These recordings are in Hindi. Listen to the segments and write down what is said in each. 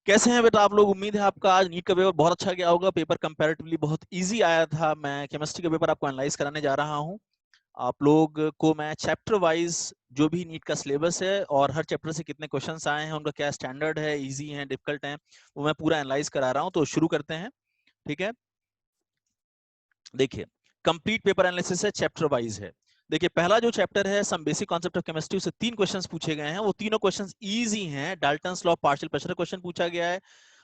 कैसे हैं बेटा आप लोग। उम्मीद है आपका आज नीट का पेपर बहुत अच्छा गया होगा। पेपर कंपैरेटिवली बहुत इजी आया था। मैं केमिस्ट्री का पेपर आपको एनालाइज कराने जा रहा हूं। आप लोग को मैं चैप्टर वाइज जो भी नीट का सिलेबस है और हर चैप्टर से कितने क्वेश्चंस आए हैं, उनका क्या स्टैंडर्ड है, इजी है, डिफिकल्ट है, वो मैं पूरा एनालाइज करा रहा हूं। तो शुरू करते हैं। ठीक है, देखिए कंप्लीट पेपर एनालिसिस है, चैप्टर वाइज है। देखिए पहला जो चैप्टर है some basic concept of chemistry, उससे 3 क्वेश्चंस पूछे गए हैं। वो तीनों क्वेश्चंस इजी हैं। Dalton's law of partial pressure question पूछा गया है।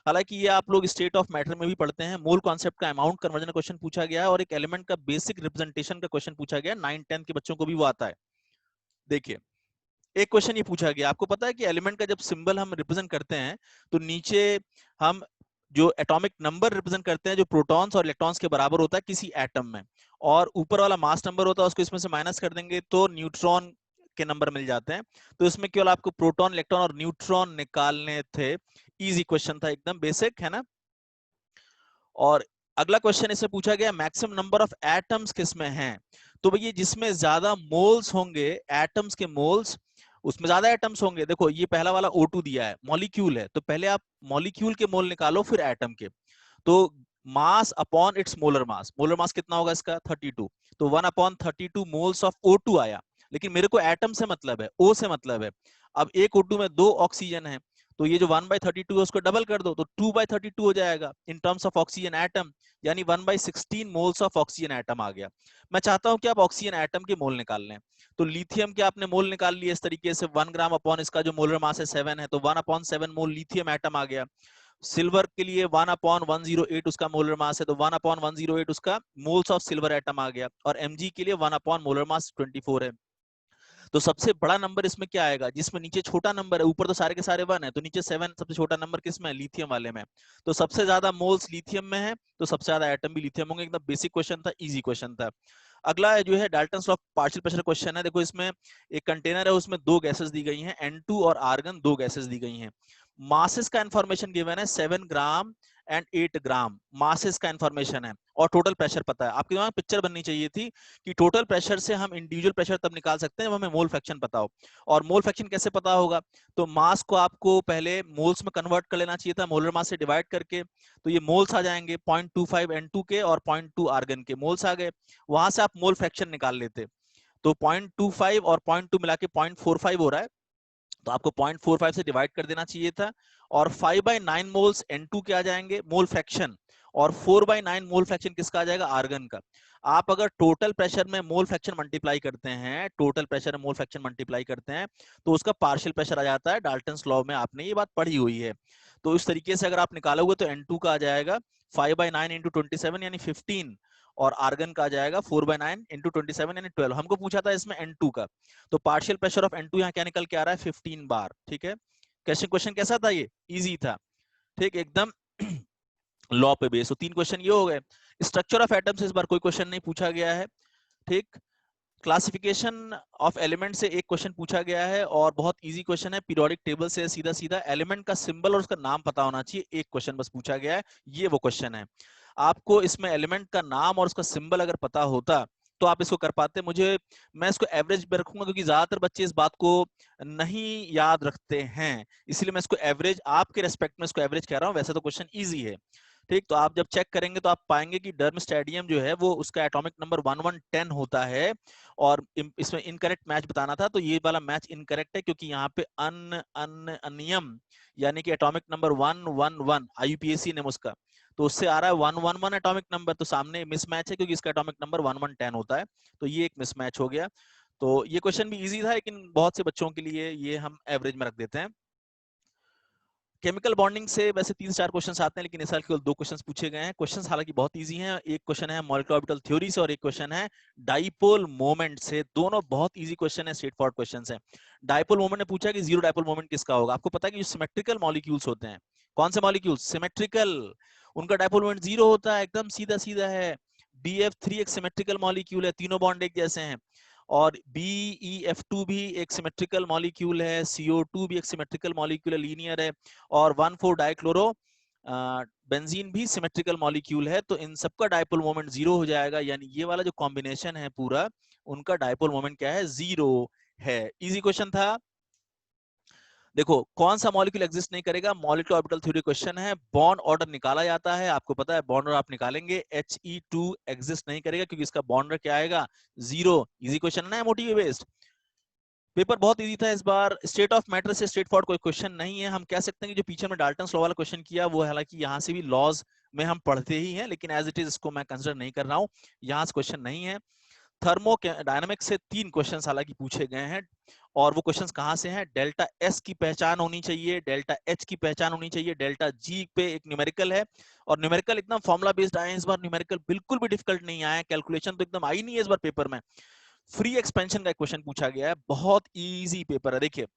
हालांकि ये आप लोग स्टेट ऑफ मैटर में भी पढ़ते हैं। मोल कॉन्सेप्ट का अमाउंट कन्वर्जन क्वेश्चन पूछा गया है और एक एलिमेंट का बेसिक रिप्रेजेंटेशन का क्वेश्चन पूछा गया है। 9-10 के बच्चों को भी वो आता है। देखिए एक क्वेश्चन ये पूछा गया, आपको पता है कि एलिमेंट का जब सिंबल हम रिप्रेजेंट करते हैं तो नीचे हम जो एटॉमिक नंबर रिप्रेजेंट करते हैं जो प्रोटॉन्स और इलेक्ट्रॉन्स के बराबर होता है किसी एटम में, और ऊपर वाला मास नंबर होता है उसको इसमें से माइनस कर देंगे तो न्यूट्रॉन के नंबर मिल जाते हैं। तो इसमें केवल आपको प्रोटॉन, इलेक्ट्रॉन और न्यूट्रॉन निकालने थे। इजी क्वेश्चन था, एकदम बेसिक है ना। और अगला क्वेश्चन इसमें पूछा गया मैक्सिमम नंबर ऑफ एटम्स किसमें हैं। तो भैया जिसमें ज्यादा मोल्स होंगे, एटम्स के मोल्स, उसमें ज्यादा एटम्स होंगे। देखो ये पहला वाला O2 दिया है, मॉलिक्यूल है, तो पहले आप मॉलिक्यूल के मोल निकालो फिर एटम के। तो mass upon its molar mass, molar mass कितना होगा इसका 32, तो 1/32 मोल्स ऑफ O2 आया। लेकिन मेरे को एटम से मतलब है, O से मतलब है। अब एक O2 में 2 ऑक्सीजन है, तो ये जो 1/32 है उसको डबल कर दो तो 2/32 हो जाएगा in terms of oxygen atom, यानी 1/16 मोल्स ऑफ ऑक्सीजन एटम आ गया। मैं चाहता हूं कि आप ऑक्सीजन एटम के मोल निकाल लें। तो लिथियम के आपने मोल निकाल लिए इस तरीके से, 1 ग्राम अपॉन इसका जो मोलर मास है 7 है, तो 1/7 मोल लिथियम एटम आ गया। सिल्वर के लिए 1/108 उसका मोलर मास है, तो 1/108 उसका मोल्स ऑफ सिल्वर एटम आ गया। और Mg के लिए 1 मोलर मास 24 है। तो सबसे बड़ा नंबर इसमें क्या आएगा, जिसमें नीचे छोटा नंबर है, ऊपर तो सारे के सारे 1 है, तो नीचे 7, सबसे छोटा नंबर किसमें है, लिथियम वाले में। तो सबसे ज्यादा मोल्स लिथियम में है, तो सबसे ज्यादा एटम भी लिथियम होंगे। एकदम बेसिक क्वेश्चन था, इजी क्वेश्चन था। अगला जो है Dalton's law of partial pressure question है। देखो इसमें एक कंटेनर है, उसमें 2 गैसेस दी गई हैं, N2 और आर्गन, 2 गैसेस दी गई हैं। मासेस का इंफॉर्मेशन गिवन है 7 ग्राम एंड 8 ग्राम, मासेस का इंफॉर्मेशन है। और टोटल प्रेशर पता है। आपके दिमाग में पिक्चर बननी चाहिए थी कि टोटल प्रेशर से हम इंडिविजुअल प्रेशर तब निकाल सकते हैं जब हमें मोल फ्रैक्शन पता हो। और मोल फ्रैक्शन कैसे पता होगा, तो मास को आपको पहले मोल्स में कन्वर्ट कर लेना चाहिए था, मोलर मास से डिवाइड करके। तो ये मोल्स आ जाएंगे 0.25 N2 के और 0.2 आर्गन के, मोल्स आ गए। वहां से आप मोल फ्रैक्शन निकाल लेते, तो 0.25 और 0.2 मिला के 0.45 हो रहा है, तो आपको 0.45 से डिवाइड कर देना चाहिए था। और 5/9 मोल्स N2 के आ जाएंगे मोल फ्रैक्शन, और 4/9 मोल फ्रैक्शन किसका आ जाएगा, आर्गन का। आप अगर टोटल प्रेशर में मोल फ्रैक्शन मल्टीप्लाई करते हैं, टोटल प्रेशर में मोल फ्रैक्शन मल्टीप्लाई करते हैं, तो उसका पार्शियल प्रेशर आ जाता है। डाल्टन्स लॉ में आपने ये बात पढ़ी हुई है। तो इस तरीके से अगर आप निकालोगे तो N2 का आ जाएगा 5/9 इंटू 27 यानी 15, और आर्गन का आ जाएगा 4/9 इंटू 27 यानी 12। हमको पूछा था इसमें N2 का, तो पार्शियल प्रेशर ऑफ N2 यहाँ क्या निकल के आ रहा है, 15 बार। ठीक है, क्वेश्चन क्वेश्चन कैसा था, ये इजी था। ठीक, एकदम लॉ पे बेस। तो 3 क्वेश्चन ये हो गए। स्ट्रक्चर ऑफ एटम्स इस बार कोई क्वेश्चन नहीं पूछा गया है। ठीक, क्लासिफिकेशन ऑफ एलिमेंट से एक क्वेश्चन पूछा गया है और बहुत इजी क्वेश्चन है। पीरियोडिक टेबल से सीधा सीधा एलिमेंट का सिंबल और उसका नाम पता होना चाहिए, एक क्वेश्चन बस पूछा गया है, ये वो क्वेश्चन है। आपको इसमें एलिमेंट का नाम और उसका सिंबल अगर पता होता तो आप इसको कर पाते। मैं इसको एवरेज पे रखूंगा क्योंकि ज्यादातर बच्चे इस बात को नहीं याद रखते हैं, इसलिए मैं इसको एवरेज, आपके रेस्पेक्ट में इसको एवरेज कह रहा हूं। वैसे तो क्वेश्चन इजी है। ठीक, तो आप जब चेक करेंगे तो आप पाएंगे कि डर्म स्टेडियम जो है वो उसका एटॉमिक नंबर 1110 होता है। और इसमें इनकरेक्ट मैच बताना था, तो ये वाला मैच इनकरेक्ट है क्योंकि यहाँ पे अनियम यानी कि एटॉमिक नंबर 111 IUPAC नेम उसका, तो उससे आ रहा है 111 एटॉमिक नंबर, तो सामने मिसमैच है क्योंकि इसका एटॉमिक नंबर 1110 होता है, तो ये एक मिसमैच हो गया। तो ये क्वेश्चन भी इजी था, लेकिन बहुत से बच्चों के लिए ये हम एवरेज में रख देते हैं। केमिकल बॉन्डिंग से वैसे 3 से 4 क्वेश्चंस आते हैं, लेकिन इस साल केवल 2 क्वेश्चंस पूछे गए हैं। क्वेश्चंस हालांकि बहुत इजी हैं। एक क्वेश्चन है मॉलिक्यूलर ऑर्बिटल थ्योरी से और एक क्वेश्चन है डाइपोल मोमेंट से। दोनों बहुत इजी क्वेश्चन है, स्ट्रेट फॉरवर्ड क्वेश्चंस हैं। डाइपोल मोमेंट ने पूछा कि जीरो डाइपोल मोमेंट किसका होगा। आपको पता है कि जो सिमेट्रिकल मॉलिक्यूल्स होते हैं, कौन से मॉलिक्यूल्स सिमेट्रिकल, उनका डाइपोल मोमेंट 0 होता है, एकदम सीधा सीधा है। BF3 एक सिमेट्रिकल मॉलिक्यूल है, तीनों बॉन्ड एक जैसे हैं। और BeF2 भी एक सिमेट्रिकल मॉलिक्यूल है, CO2 भी एक सिमेट्रिकल मॉलिक्यूल है, लीनियर है। और 1,4 डाइक्लोरो बेंजीन भी सिमेट्रिकल मॉलिक्यूल है। तो इन सबका डाइपोल मोमेंट 0 हो जाएगा, यानी ये वाला जो कॉम्बिनेशन है पूरा, उनका डाइपोल मोमेंट क्या है, 0 है। इजी क्वेश्चन था। देखो कौन सा मॉलिक्यूल एग्जिस्ट नहीं करेगा, मॉलिक्यूलर ऑर्बिटल थ्योरी क्वेश्चन है, बॉन्ड ऑर्डर निकाला जाता है, आपको पता है बॉन्ड ऑर्डर आप निकालेंगे, He2 एग्जिस्ट नहीं करेगा क्योंकि इसका बॉन्ड ऑर्डर क्या आएगा, 0। इजी क्वेश्चन है ना, एमओटीवी बेस्ड। पेपर बहुत इजी था इस बार, स्टेट ऑफ मैटर से स्ट्रेट फॉरवर्ड कोई क्वेश्चन नहीं है। हम कह सकते हैं कि जो पीछे में डाल्टन्स लॉ वाला क्वेश्चन किया वो, हालांकि यहाँ से भी लॉज में हम पढ़ते ही हैं, लेकिन एज इट इज इसको मैं कंसिडर नहीं कर रहा हूँ, यहाँ से क्वेश्चन नहीं है। थर्मोडायनामिक्स से 3 क्वेश्चंस हालांकि पूछे गए हैं, और वो क्वेश्चंस कहाँ से हैं, डेल्टा एस की पहचान होनी चाहिए, डेल्टा एच की पहचान होनी चाहिए, डेल्टा जी पे एक न्यूमेरिकल है, और न्यूमेरिकल एकदम फॉर्मुला बेस्ड आए हैं इस बार, न्यूमेरिकल बिल्कुल भी डिफिकल्ट नहीं आया, कैलकुलेशन तो एकदम आई नहीं है इस बार पेपर में। फ्री एक्सपेंशन का क्वेश्चन पूछा गया है, बहुत इजी पेपर है। देखिए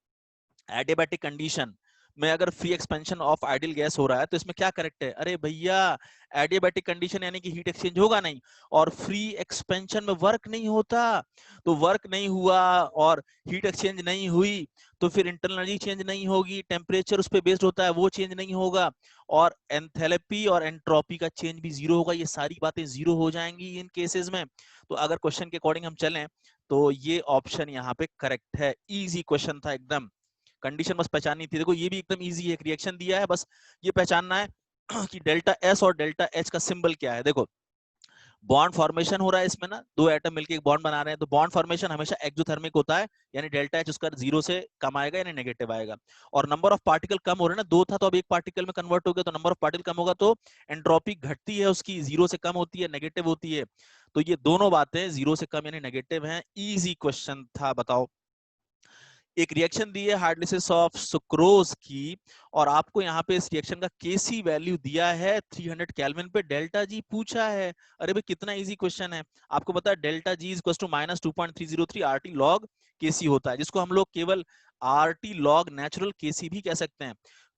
एडियाबैटिक कंडीशन में अगर free expansion of ideal gas हो रहा है तो इसमें क्या करेक्ट है, अरे भैया एडियाबैटिक कंडीशन यानी कि हीट एक्सचेंज होगा नहीं, और फ्री एक्सपेंशन में वर्क नहीं होता, तो वर्क नहीं हुआ और हीट एक्सचेंज नहीं हुई तो फिर इंटरनल एनर्जी चेंज नहीं होगी, टेम्परेचर उस पर बेस्ड होता है वो चेंज नहीं होगा, और एंथैल्पी और एंट्रोपी का चेंज भी जीरो होगा, ये सारी बातें जीरो हो जाएंगी इन केसेस में। तो अगर क्वेश्चन के अकॉर्डिंग हम चलें तो ये ऑप्शन यहाँ पे करेक्ट है, इजी क्वेश्चन था एकदम, कंडीशन बस पहचाननी थी। देखो ये भी एकदम इजी है, एक रिएक्शन दिया है, बस ये पहचानना है कि डेल्टा एस और डेल्टा एच का सिंबल क्या है। देखो बॉन्ड फॉर्मेशन हो रहा है इसमें ना, दो एटम मिलकर एक बॉन्ड बना रहे हैं, तो बॉन्ड फॉर्मेशन हमेशा एक्सोथर्मिक होता है, यानी डेल्टा एच उसका 0 से कम आएगा यानी नेगेटिव आएगा, और नंबर ऑफ पार्टिकल कम हो रहे हैं ना, 2 था तो अब एक पार्टिकल में कन्वर्ट हो गया, तो नंबर ऑफ पार्टिकल कम होगा तो एंट्रोपी घटती है उसकी, 0 से कम होती है, नेगेटिव होती है, तो ये दोनों बातें 0 से कम यानी नेगेटिव हैं। इजी क्वेश्चन था, बताओ। एक रिएक्शन दी है हाइड्रोलिसिस ऑफ सुक्रोज की, और आपको यहाँ पे इस रिएक्शन का केसी वैल्यू दिया है 300 केल्विन पे, डेल्टा जी पूछा है। अरे भाई कितना इजी क्वेश्चन है, आपको पता है delta G is equal to -2.303 RT log KC होता है, जिसको हम लोग केवल आरटी लॉग नेचुरल केसी भी कह सकते हैं।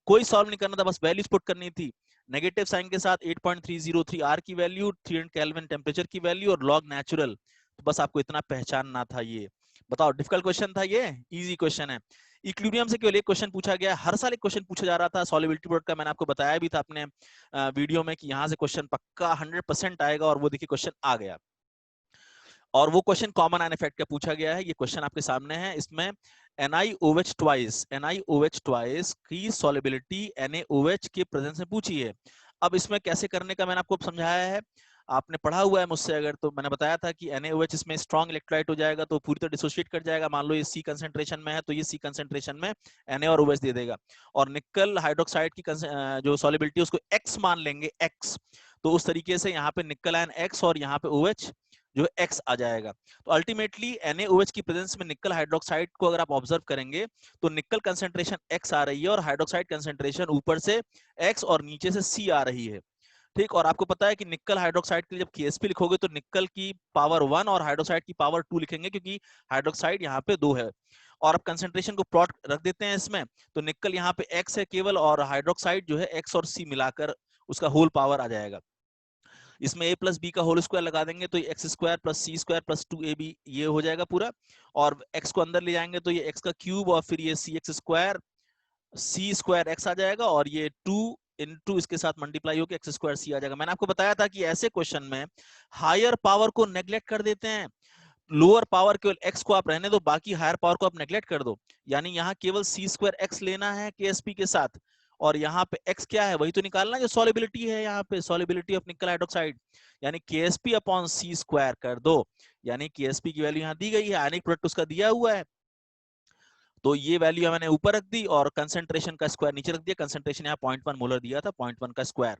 कोई सॉल्व नहीं करना था, बस वैल्यूज पुट करनी थी, नेगेटिव साइन के साथ 8.303 आर की वैल्यू, 300 केल्विन टेम्परेचर की वैल्यू और लॉग नेचुरल, तो बस आपको इतना पहचानना था। ये बताओ डिफिकल्ट क्वेश्चन था, ये इजी क्वेश्चन है। इक्विलिब्रियम से केवल एक क्वेश्चन पूछा गया, हर साल एक क्वेश्चन पूछा जा रहा था सॉल्युबिलिटी प्रोडक्ट का, मैंने आपको बताया भी था अपने वीडियो में कि यहाँ से क्वेश्चन पक्का 100% आएगा, और वो देखिए क्वेश्चन आ गया, और वो क्वेश्चन कॉमन आयन इफेक्ट का पूछा गया है। ये क्वेश्चन आपके सामने है, इसमें NiOH ट्वाइस की सॉल्युबिलिटी NaOH के प्रेजेंस में पूछी है। अब इसमें कैसे करने का मैंने आपको समझाया है, आपने पढ़ा हुआ है मुझसे अगर, तो मैंने बताया था कि NaOH इसमें स्ट्रॉन्ग इलेक्ट्रोलाइट हो जाएगा तो पूरी तरह डिसोशिएट कर जाएगा, मान लो ये C कंसेंट्रेशन में है तो ये C कंसेंट्रेशन में Na और OH दे देगा, और निकल हाइड्रोक्साइड की जो सॉल्युबिलिटी उसको X मान लेंगे, X, तो उस तरीके से यहाँ पे निकल आयन X और यहाँ पे OH जो है X आ जाएगा। तो अल्टीमेटली NaOH की प्रेजेंस में निकल हाइड्रोक्साइड को अगर आप ऑब्जर्व करेंगे तो निकल कंसेंट्रेशन X आ रही है और हाइड्रोक्साइड कंसेंट्रेशन ऊपर से X और नीचे से C आ रही है, ठीक। और आपको पता है कि निकल हाइड्रोक्साइड के लिए जब Ksp लिखोगे तो निकल की पावर 1 और हाइड्रोक्साइड की पावर 2 लिखेंगे, क्योंकि हाइड्रोक्साइड यहाँ पे 2 है, और अब कंसेंट्रेशन को प्लॉट रख देते हैं इसमें, तो निकल यहाँ पे X है केवल, और हाइड्रोक्साइड जो है X और C मिलाकर उसका होल पावर आ जाएगा। इसमें a प्लस बी का होल स्क्वायर लगा देंगे तो एक्स स्क्वायर प्लस सी स्क्वायर प्लस 2ab ये हो जाएगा पूरा, और x को अंदर ले जाएंगे तो ये x का क्यूब और फिर ये cx स्क्वायर सी स्क्वायर x आ जाएगा, और ये 2 इनटू इसके साथ मल्टीप्लाई होकर एक्स स्क्वायर सी आ जाएगा। मैंने आपको बताया था कि ऐसे क्वेश्चन में हायर पावर को नेग्लेक्ट कर देते हैं, लोअर पावर केवल x को आप रहने दो, बाकी हायर पावर को आप नेग्लेक्ट कर दो, यानी यहाँ केवल सी स्क्वायर एक्स लेना है KSP के साथ, और यहाँ पे x क्या है वही तो निकालना, जो सॉल्युबिलिटी है यहाँ पे, सॉल्युबिलिटी ऑफ निकल हाइड्रोक्साइड, यानी KSP अपॉन सी स्क्वायर कर दो, यानी KSP की वैल्यू यहाँ दी गई है, आयनिक प्रोडक्ट उसका दिया हुआ है, तो ये वैल्यू मैंने ऊपर रख दी और कंसंट्रेशन का स्क्वायर नीचे रख दिया, कंसंट्रेशन यहाँ 0.1 मोलर दिया था, 0.1 का स्क्वायर,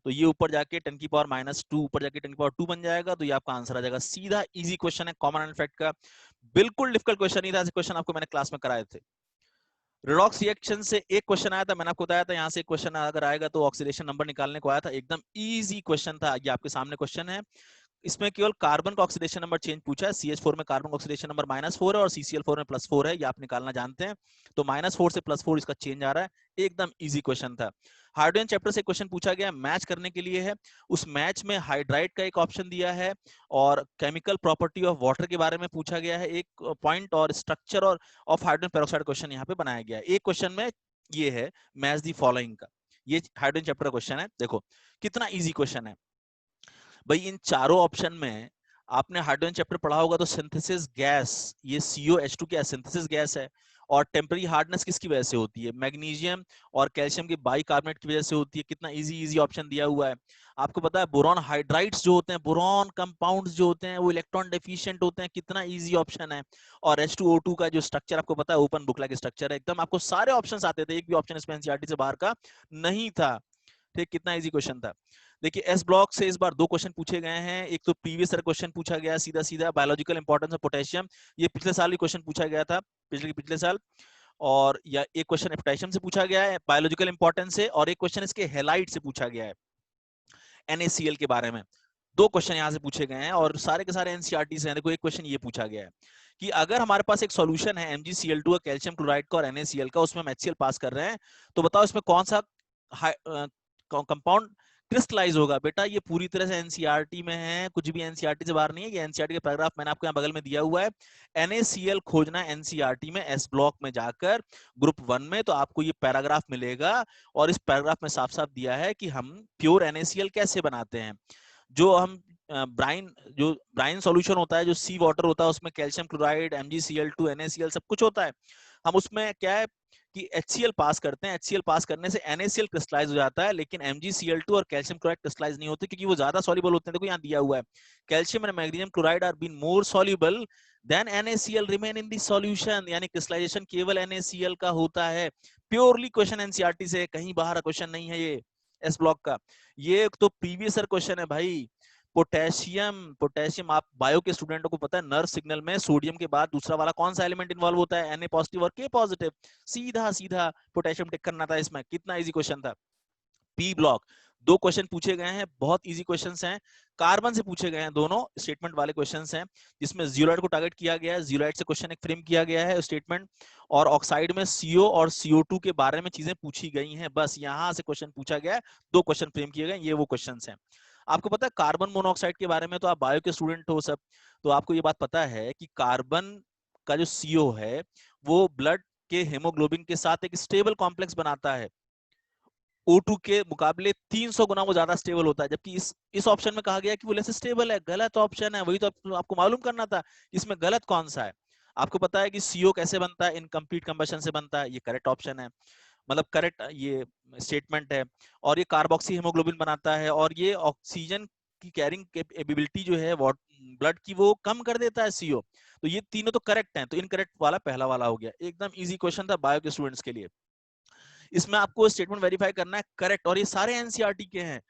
तो ये ऊपर जाके 10 की पावर -2 ऊपर जाके 10 की पावर 2 बन जाएगा, तो ये आपका आंसर आ जाएगा। सीधा इजी क्वेश्चन है, कॉमन इफेक्ट का, बिल्कुल डिफिकल्ट क्वेश्चन नहीं था, ऐसे क्वेश्चन आपको मैंने क्लास में कराए थे। रिडॉक्स रिएक्शन से एक क्वेश्चन आया था, मैंने आपको बताया था यहाँ से एक क्वेश्चन अगर आएगा तो ऑक्सीडेशन नंबर निकालने को आया था, एकदम इजी क्वेश्चन था, ये आपके सामने क्वेश्चन है। इसमें केवल कार्बन का ऑक्सीडेशन नंबर चेंज पूछा है, CH4 में कार्बन का ऑक्सीडेशन नंबर -4 है और CCl4 में +4 है, ये आप निकालना जानते हैं, तो -4 से +4 इसका चेंज आ रहा है, एकदम इजी क्वेश्चन था। हाइड्रोजन चैप्टर से क्वेश्चन पूछा गया, मैच करने के लिए है, उस मैच में हाइड्राइड का एक ऑप्शन दिया है और केमिकल प्रॉपर्टी ऑफ वाटर के बारे में पूछा गया है एक पॉइंट, और स्ट्रक्चर और ऑफ हाइड्रोजन पेरोक्साइड क्वेश्चन यहाँ पे बनाया गया है। एक क्वेश्चन में ये है मैच दी फॉलोइंग का, ये हाइड्रोजन चैप्टर क्वेश्चन है, देखो कितना इजी क्वेश्चन है भाई। इन चारों ऑप्शन में आपने हाइड्रोजन चैप्टर पढ़ा होगा, तो सिंथेसिस गैस, ये COH2 क्या है, सिंथेसिस गैस है, और टेम्पररी हार्डनेस किसकी वजह से होती है? मैग्नीशियम और कैल्शियम के बाइकार्बोनेट की वजह से होती है। कितना इजी इजी ऑप्शन दिया हुआ है। आपको पता है बोरॉन हाइड्राइड्स जो होते हैं, बोरॉन कंपाउंड्स जो होते हैं वो इलेक्ट्रॉन डेफिशिएंट होते हैं। कितना इजी ऑप्शन है। और H2O2 का जो स्ट्रक्चर आपको पता है, ओपन बुकला के स्ट्रक्चर है एकदम। आपको सारे ऑप्शंस आते थे, एक भी ऑप्शन इसमें एनसीईआरटी से बाहर का नहीं था। ठीक, कितना इजी क्वेश्चन था। देखिए एस ब्लॉक से इस बार 2 क्वेश्चन पूछे गए हैं। एक तो प्रीवियस ईयर क्वेश्चन पूछा गया सीधा सीधा, बायोलॉजिकल इंपॉर्टेंस ऑफ पोटेशियम। ये पिछले साल भी क्वेश्चन पूछा गया था, पिछले साल। और या एक क्वेश्चन पोटेशियम से पूछा गया है बायोलॉजिकल इंपॉर्टेंस से, और एक क्वेश्चन इसके हैलाइड से पूछा गया है, NaCl के बारे में। 2 क्वेश्चन यहाँ से पूछे गए हैं और सारे के सारे एनसीईआरटी से हैं। देखो एक क्वेश्चन ये पूछा गया है कि अगर हमारे पास एक सॉल्यूशन है MgCl2 का, कैल्शियम क्लोराइड का और NaCl का, उसमें हम HCl पास कर रहे हैं, तो बताओ इसमें कौन सा कंपाउंड क्रिस्टलाइज होगा। बेटा ये पूरी तरह से एनसीईआरटी में है, कुछ भी एनसीईआरटी से बाहर नहीं है। ये एनसीईआरटी का पैराग्राफ मैंने आपको यहाँ बगल में दिया हुआ है। NaCl खोजना एनसीईआरटी में एस ब्लॉक में जाकर ग्रुप 1 में, तो आपको ये पैराग्राफ मिलेगा। और इस पैराग्राफ में साफ साफ दिया है कि हम प्योर NaCl कैसे बनाते हैं। जो हम ब्राइन सॉल्यूशन होता है, जो सी वाटर होता है, उसमें कैल्शियम क्लोराइड, MgCl2, NaCl सब कुछ होता है। हम उसमें क्या है कि HCl पास करते हैं। HCl पास करने से NaCl क्रिस्टलाइज हो जाता है, लेकिन MgCl2 और कैल्शियम क्लोराइड क्रिस्टलाइज नहीं होते, क्योंकि वो ज्यादा सॉल्युबल होते हैं। देखो यहाँ दिया हुआ है, calcium and magnesium chloride are been more soluble than NaCl remain in the solution. यानी क्रिस्टलाइजेशन केवल NaCl का होता है। प्योरली क्वेश्चन एनसीईआरटी से, कहीं बाहर क्वेश्चन नहीं है ये एस ब्लॉक का। ये तो प्रीवियस ईयर क्वेश्चन है भाई। पोटेशियम आप बायो के स्टूडेंटों को पता है, नर्व सिग्नल में सोडियम के बाद दूसरा वाला कौन सा एलिमेंट इन्वॉल्व होता है? Na पॉजिटिव और K पॉजिटिव। सीधा सीधा पोटेशियम टिक करना था इसमें। कितना इजी क्वेश्चन था। पी ब्लॉक 2 क्वेश्चन पूछे गए हैं, बहुत इजी क्वेश्चंस हैं। कार्बन से पूछे गए हैं, दोनों स्टेटमेंट वाले क्वेश्चंस हैं, जिसमें जियोलाइट को टारगेट किया गया है। जियोलाइट से क्वेश्चन एक फ्रेम किया गया है स्टेटमेंट, और ऑक्साइड में CO और CO2 के बारे में चीजें पूछी गई हैं। बस यहां से क्वेश्चन पूछा गया है, 2 क्वेश्चन फ्रेम किए गए, ये वो क्वेश्चंस हैं। आपको पता है कार्बन मोनोऑक्साइड के बारे में, तो आप बायो के स्टूडेंट हो सब, तो आपको ये बात पता है कि कार्बन का जो CO है वो ब्लड के हेमोग्लोबिन के साथ एक स्टेबल कॉम्प्लेक्स बनाता है। O2 के मुकाबले 300 गुना वो ज्यादा स्टेबल होता है, जबकि इस ऑप्शन में कहा गया कि वो लेस स्टेबल है। गलत ऑप्शन है, वही तो आपको मालूम करना था इसमें गलत कौन सा है। आपको पता है कि CO कैसे बनता है? इनकम्प्लीट कंबशन से बनता है। ये करेक्ट ऑप्शन है, मतलब करेक्ट ये स्टेटमेंट है। और ये कार्बोक्सी हीमोग्लोबिन बनाता है, और ये ऑक्सीजन की कैरिंग एबिलिटी जो है ब्लड की वो कम कर देता है CO। तो ये तीनों तो करेक्ट हैं, तो इनकरेक्ट वाला पहला वाला हो गया। एकदम इजी क्वेश्चन था बायो के स्टूडेंट्स के लिए। इसमें आपको स्टेटमेंट वेरीफाई करना है करेक्ट, और ये सारे एनसीईआरटी के हैं।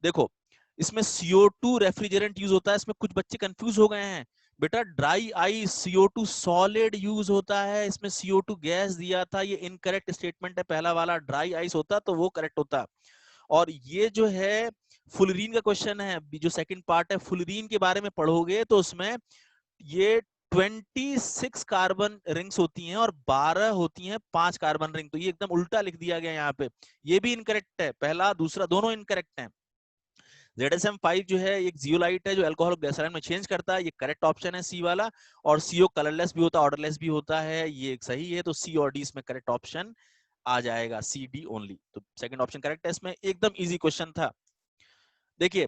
देखो इसमें CO2 रेफ्रिजरेंट यूज होता है, इसमें कुछ बच्चे कंफ्यूज हो गए हैं। बेटा dry ice CO2 solid use होता है, इसमें CO2 गैस दिया था। ये इनकरेक्ट स्टेटमेंट है पहला वाला। ड्राई आइस होता तो वो करेक्ट होता। और ये जो है फुलरीन का क्वेश्चन है, जो सेकंड पार्ट है, फुलरीन के बारे में पढ़ोगे तो उसमें ये 26 कार्बन रिंग्स होती हैं और 12 होती हैं 5 कार्बन रिंग। तो ये एकदम उल्टा लिख दिया गया यहाँ पे। ये भी इनकरेक्ट है, पहला दूसरा दोनों इनकरेक्ट हैं। ZSM5 जो है एक जियोलाइट है जो अल्कोहल ग्लिसरॉल में चेंज करता है, ये करेक्ट ऑप्शन है सी वाला। और CO कलरलेस भी होता है, ऑर्डरलेस भी होता है, ये सही है। तो C और D इसमें करेक्ट ऑप्शन आ जाएगा, CD ओनली। तो सेकंड ऑप्शन करेक्ट है इसमें। एकदम इजी क्वेश्चन था। देखिए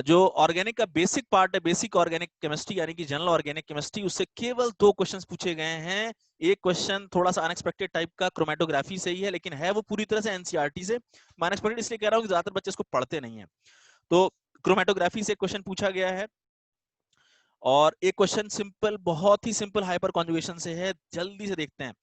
जो ऑर्गेनिक का बेसिक पार्ट है, बेसिक ऑर्गेनिक केमिस्ट्री यानी कि जनरल ऑर्गेनिक केमिस्ट्री, उससे केवल 2 क्वेश्चंस पूछे गए हैं। एक क्वेश्चन थोड़ा सा अनएक्सपेक्टेड टाइप का क्रोमेटोग्राफी से ही है, लेकिन है वो पूरी तरह से एनसीईआरटी से। मैं अनएक्सपेक्टेड इसलिए कह रहा हूं कि ज्यादातर बच्चे इसको पढ़ते नहीं है। तो क्रोमेटोग्राफी से क्वेश्चन पूछा गया है। और एक क्वेश्चन सिंपल, बहुत ही सिंपल हाइपर कॉन्जुगेशन से है, जल्दी से देखते हैं।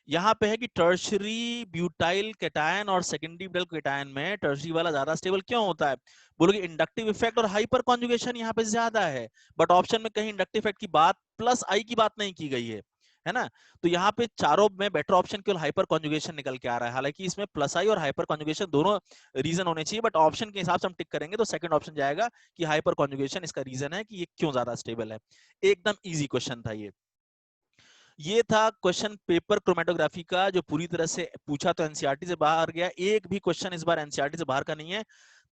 यहाँ पे है कि टर्शरी ब्यूटाइल कैटायन और सेकेंडरी ब्यूटाइल कैटायन में टर्शरी वाला ज्यादा स्टेबल क्यों होता है? बोलोगे इंडक्टिव इफेक्ट और हाइपर कॉन्जुगेशन यहाँ पे ज्यादा है। बट ऑप्शन में कहीं इंडक्टिव इफेक्ट की बात प्लस आई की बात नहीं की गई है ना। तो यहाँ पे चारों में बेटर ऑप्शन केवल हाइपर कॉन्जुगेशन निकल के आ रहा है। हालांकि इसमें प्लस आई और हाइपर कॉन्जुगेशन दोनों रीजन होने चाहिए, बट ऑप्शन के हिसाब से हम टिक करेंगे तो सेकंड ऑप्शन जाएगा कि हाइपर कॉन्जुगेशन इसका रीजन है कि ये क्यों ज्यादा स्टेबल है। एकदम इजी क्वेश्चन था ये था क्वेश्चन पेपर क्रोमेटोग्राफी का, जो पूरी तरह से पूछा तो एनसीईआरटी से बाहर गया। एक भी क्वेश्चन इस बार एनसीईआरटी से बाहर का नहीं है।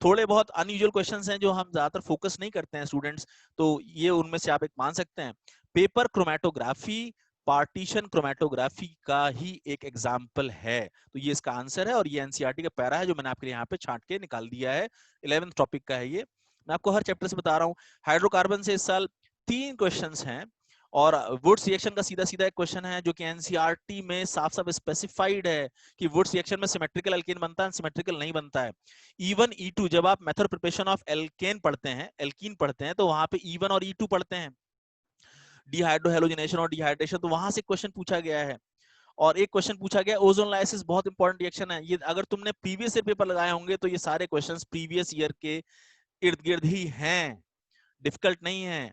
थोड़े बहुत अनयूजुअल क्वेश्चंस हैं जो हम ज्यादातर फोकस नहीं करते हैं स्टूडेंट्स, तो ये उनमें से आप एक मान सकते हैं। पेपर क्रोमेटोग्राफी पार्टीशन क्रोमेटोग्राफी का ही एक एग्जाम्पल है, तो ये इसका आंसर है। और ये एनसीईआरटी का पैरा है जो मैंने आपके लिए यहाँ पे छांट के निकाल दिया है। 11th टॉपिक का है ये। मैं आपको हर चैप्टर से बता रहा हूँ। हाइड्रोकार्बन से इस साल 3 क्वेश्चंस हैं, और वुड्स रिएक्शन का सीधा सीधा एक क्वेश्चन है जो कि एनसीईआरटी में साफ साफ स्पेसिफाइड है कि वुड्स रिएक्शन में सिमेट्रिकल एल्केन बनता है, सिमेट्रिकल नहीं बनता है। E1 E2 जब आप मेथड प्रिपरेशन ऑफ एल्केन पढ़ते हैं, एल्कीन पढ़ते हैं, तो वहां पे E1 और E2 पढ़ते हैं, डिहाइड्रोहेलोजिनेशन और डिहाइड्रेशन, तो वहां से क्वेश्चन पूछा गया है। और एक क्वेश्चन पूछा गया ओजोन लाइसिस, बहुत इंपॉर्टेंट रिएक्शन है ये, अगर तुमने प्रीवियस ईयर पेपर लगाए होंगे तो ये सारे क्वेश्चंस प्रीवियस ईयर के इर्द गिर्द ही हैं, डिफिकल्ट नहीं है।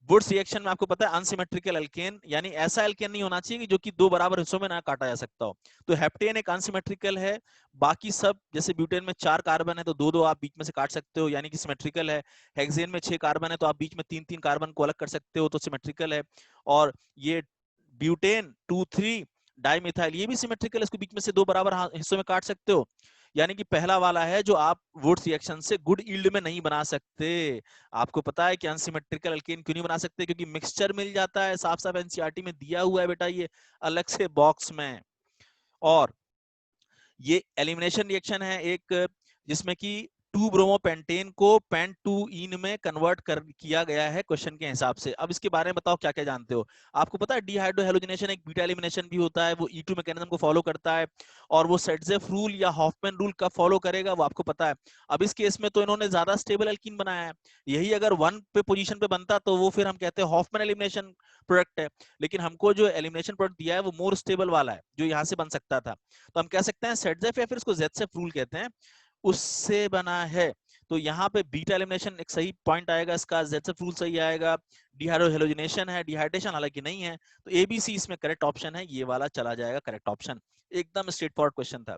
वुड्स रिएक्शन में आपको पता है अनसिमेट्रिकल एल्केन, यानी ऐसा एल्केन नहीं होना चाहिए कि जो कि दो बराबर हिस्सों में ना काटा जा सकता हो। तो हेप्टेन एक अनसिमेट्रिकल है, बाकी सब जैसे ब्यूटेन में 4 कार्बन है तो दो दो आप बीच में से काट सकते हो, यानी कि सिमेट्रिकल है। हेक्सेन में 6 कार्बन है तो आप बीच में 3 3 कार्बन को अलग कर सकते हो, तो सिमेट्रिकल है। और ये ब्यूटेन 2,3 डाइमिथाइल, ये भी सिमेट्रिकल है, इसको बीच में से दो बराबर हिस्सों में काट सकते हो। यानी कि पहला वाला है जो आप वुड्स रिएक्शन से गुड यील्ड में नहीं बना सकते। आपको पता है कि अनसिमेट्रिकल एल्केन क्यों नहीं बना सकते? क्योंकि मिक्सचर मिल जाता है, साफ साफ एनसीईआरटी में दिया हुआ है बेटा, ये अलग से बॉक्स में। और ये एलिमिनेशन रिएक्शन है एक, जिसमें कि 2 ब्रोमोपेंटेन को पेंट 2 इन में कन्वर्ट कर किया गया है क्वेश्चन के हिसाब से। अब इसके बारे में बताओ क्या क्या जानते हो। आपको पता है डिहाइड्रोहेलोजिनेशन एक बीटा एलिमिनेशन भी होता है, वो E2 मैकेनिज्म को फॉलो करता है। और वो सेटजेफ रूल या हॉफमैन रूल कब फॉलो करेगा वो आपको पता है। अब इस केस में तो इन्होंने ज्यादा स्टेबल एल्कीन बनाया है, यही अगर 1 पे पोजीशन पे बनता तो वो फिर हम कहते हैं हॉफमैन एलिमिनेशन प्रोडक्ट है। लेकिन हमको जो एलिमिनेशन प्रोडक्ट दिया है वो मोर स्टेबल वाला है जो यहाँ से बन सकता था, तो हम कह सकते हैं सेटजेफ या फिर इसको जेडसेफ रूल कहते हैं, उससे बना है। तो यहाँ पे बीटा एलिमिनेशन एक सही पॉइंट आएगा इसका, जेडसेफ रूल सही आएगा। डिहाइड्रोहेलोजिनेशन है, डिहाइड्रेशन हालांकि नहीं है, तो एबीसी इसमें करेक्ट ऑप्शन है, ये वाला चला जाएगा करेक्ट ऑप्शन। एकदम स्ट्रेट फॉरवर्ड क्वेश्चन था।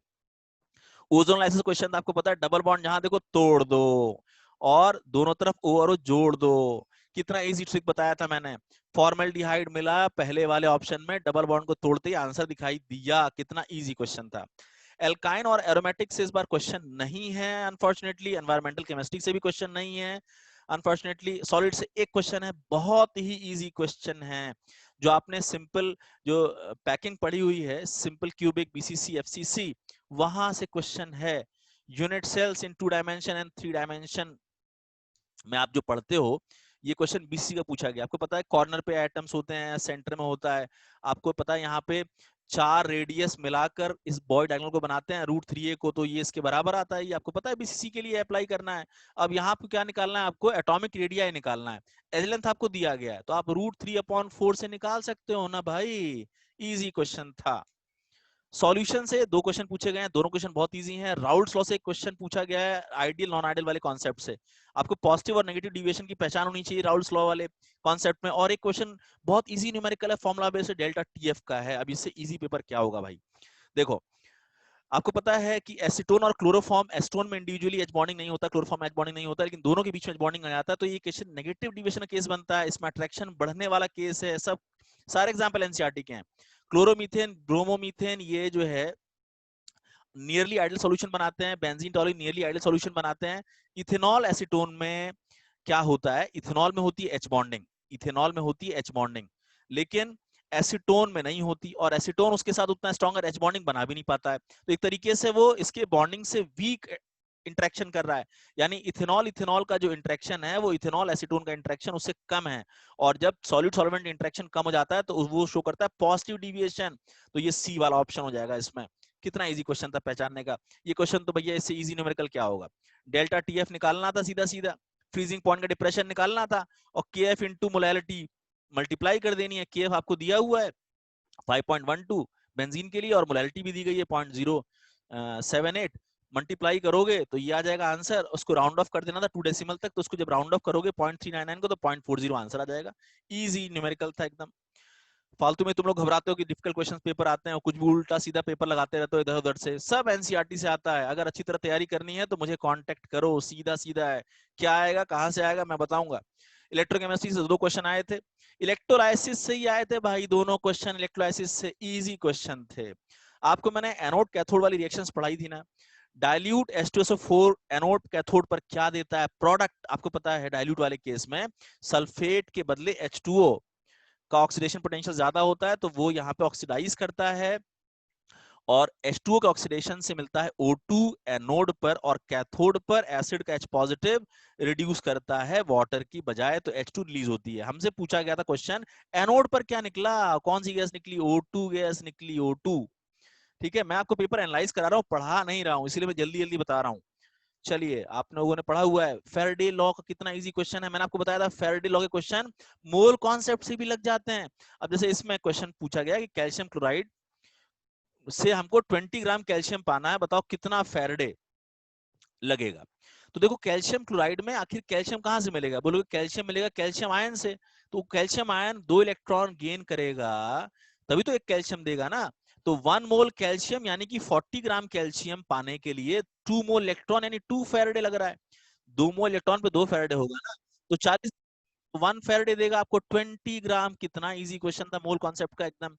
ओजोन लाइसिस क्वेश्चन था, आपको पता है डबल बॉन्ड जहां देखो तोड़ दो और दोनों तरफ O और O जोड़ दो। कितना इजी ट्रिक बताया था मैंने। फॉर्मल्डिहाइड मिला पहले वाले ऑप्शन में, डबल बॉन्ड को तोड़ते ही आंसर दिखाई दिया, कितना इजी क्वेश्चन था। एल्काइन और एरोमेटिक से इस बार क्वेश्चन नहीं है अनफॉर्चुनेटली, एनवायरमेंटल केमिस्ट्री से भी क्वेश्चन नहीं है अनफॉर्चुनेटली, सॉलिड से एक क्वेश्चन है, बहुत ही इजी क्वेश्चन है। जो आपने सिंपल जो पैकिंग पढ़ी हुई है, सिंपल क्यूबिक बीसीसी एफसीसी, वहां से क्वेश्चन है। Unit cells in 2 dimension and 3 dimension में आप जो पढ़ते हो, ये क्वेश्चन बीसी का पूछा गया। आपको पता है कॉर्नर पे एटम्स होते हैं, सेंटर में होता है। आपको पता है यहाँ पे 4 रेडियस मिलाकर इस बॉय डायगोनल को बनाते हैं √3a को, तो ये इसके बराबर आता है। ये आपको पता है बीसीसी के लिए अप्लाई करना है। अब यहाँ आपको क्या निकालना है? आपको एटॉमिक रेडियाई निकालना है। एज लेंथ आपको दिया गया है तो आप √3/4 से निकाल सकते हो ना भाई, इजी क्वेश्चन था। सॉल्यूशन से 2 क्वेश्चन पूछे गए हैं, दोनों क्वेश्चन बहुत इजी हैं। राउल्ट्स लॉ से एक क्वेश्चन पूछा गया है आइडियल नॉन आइडियल वाले कॉन्सेप्ट से। आपको पॉजिटिव और नेगेटिव डिविएशन की पहचान होनी चाहिए राउल्ट्स लॉ वाले कॉन्सेप्ट में। और एक क्वेश्चन बहुत इजी न्यूमेरिकल है, फॉर्मूला बेस्ड डेल्टा टीएफ का है। अब इससे इजी पेपर क्या होगा भाई? देखो, आपको पता है कि एसीटोन और क्लोरोफॉर्म, एसीटोन में इंडिविजुअली एच बॉन्डिंग नहीं होता, क्लोरोफॉर्म एच बॉन्डिंग नहीं होता, लेकिन दोनों के बीच में एच बॉन्डिंग आ जाता है, तो ये क्वेश्चन नेगेटिव डिविएशन का केस बनता है, इसमें अट्रैक्शन बढ़ने वाला केस है। सब सारे एग्जांपल एनसीईआरटी के हैं। क्लोरोमीथेन, ब्रोमोमीथेन, ये जो है नियरली आइडियल सॉल्यूशन बनाते हैं। बेंजीन टॉलिन नियरली आइडियल सॉल्यूशन बनाते हैं। इथेनॉल एसीटोन में क्या होता है? इथेनॉल में होती है एच बॉन्डिंग, इथेनॉल में होती है एच बॉन्डिंग, लेकिन एसीटोन में नहीं होती। और एसीटोन उसके साथ उतना स्ट्रॉन्गर एच बॉन्डिंग बना भी नहीं पाता है, तो एक तरीके से वो इसके बॉन्डिंग से वीक इंटरेक्शन कर रहा है। यानी इथेनॉल इथेनॉल का जो इंटरेक्शन है वो इथेनॉल एसीटोन का इंटरेक्शन उससे कम है। और जब सॉलिड सॉल्वेंट इंटरेक्शन कम हो जाता है तो वो शो करता है पॉजिटिव डिविएशन। तो ये सी वाला ऑप्शन हो जाएगा इसमें। कितना इजी क्वेश्चन था पहचानने का। ये क्वेश्चन तो भैया इससे इजी न्यूमेरिकल क्या होगा? डेल्टा टीएफ निकालना था सीधा सीधा, फ्रीजिंग पॉइंट का डिप्रेशन निकालना था, और केएफ इनटू मोलैलिटी मल्टीप्लाई कर देनी है। केएफ आपको दिया हुआ है 5.12 बेंजीन के लिए, और मोलैलिटी भी दी गई है 0.078, मल्टीप्लाई करोगे तो ये आ जाएगा आंसर। उसको राउंड ऑफ कर देना था 2 डेसिमल तक, तो उसको जब राउंड ऑफ करोगे 0.399 को तो 0.40 आंसर आ जाएगा। इजी न्यूमेरिकल था एकदम। फालतू में तुम लोग घबराते हो कि डिफिकल्ट क्वेश्चंस पेपर आते हैं और कुछ भी उल्टा सीधा पेपर लगाते रहते हो इधर उधर से। सब एनसीईआरटी से आता है। अगर अच्छी तरह तैयारी करनी है तो मुझे कांटेक्ट करो, सीधा सीधा है। क्या आएगा, कहां से आएगा, मैं बताऊंगा। इलेक्ट्रोकेमिस्ट्री से 2 क्वेश्चन आए थे, इलेक्ट्रोलाइसिस से ही आए थे भाई दोनों क्वेश्चन। इलेक्ट्रोलाइसिस से इजी क्वेश्चन थे। आपको मैंने एनोड कैथोड वाली रिएक्शंस पढ़ाई थी ना। डाइल्यूट H2SO4 एनोड कैथोड पर क्या देता है? प्रोडक्ट आपको पता है, डाइल्यूट वाले केस में सल्फेट के बदले H2O का ऑक्सीडेशन पोटेंशियल ज्यादा होता है, तो वो यहाँ पे ऑक्सीडाइज करता है और H2O के ऑक्सीडेशन से मिलता है O2 एनोड पर, और कैथोड पर एसिड का H पॉजिटिव रिड्यूस करता है वाटर की बजाय, तो H2 रिलीज होती है। हमसे पूछा गया था क्वेश्चन, एनोड पर क्या निकला, कौन सी गैस निकली, O2 गैस निकली, O2। ठीक है, मैं आपको पेपर एनालाइज करा रहा हूँ, पढ़ा नहीं रहा हूँ, इसलिए मैं जल्दी जल्दी बता रहा हूँ। चलिए, आप लोगों ने पढ़ा हुआ है फेराडे लॉ का, कितना इजी क्वेश्चन है। मैंने आपको बताया था फेराडे लॉ के क्वेश्चन मोल कॉन्सेप्ट से भी लग जाते हैं। अब जैसे इसमें क्वेश्चन पूछा गया कि कैल्शियम क्लोराइड से हमको 20 ग्राम कैल्शियम पाना है, बताओ कितना फेराडे लगेगा। तो देखो, कैल्शियम क्लोराइड में आखिर कैल्शियम कहां से मिलेगा, बोलोगे कैल्शियम मिलेगा कैल्शियम आयन से। तो कैल्शियम आयन 2 इलेक्ट्रॉन गेन करेगा, तभी तो एक कैल्शियम देगा ना। तो 1 मोल कैल्शियम यानी कि 40 ग्राम कैल्शियम पाने के लिए 2 मोल इलेक्ट्रॉन यानी 2 फेराडे लग रहा है। 2 मोल इलेक्ट्रॉन पे 2 फेराडे होगा ना, तो 40 1 फेराडे देगा आपको 20 ग्राम। कितना इजी क्वेश्चन था, मोल कॉन्सेप्ट का एकदम,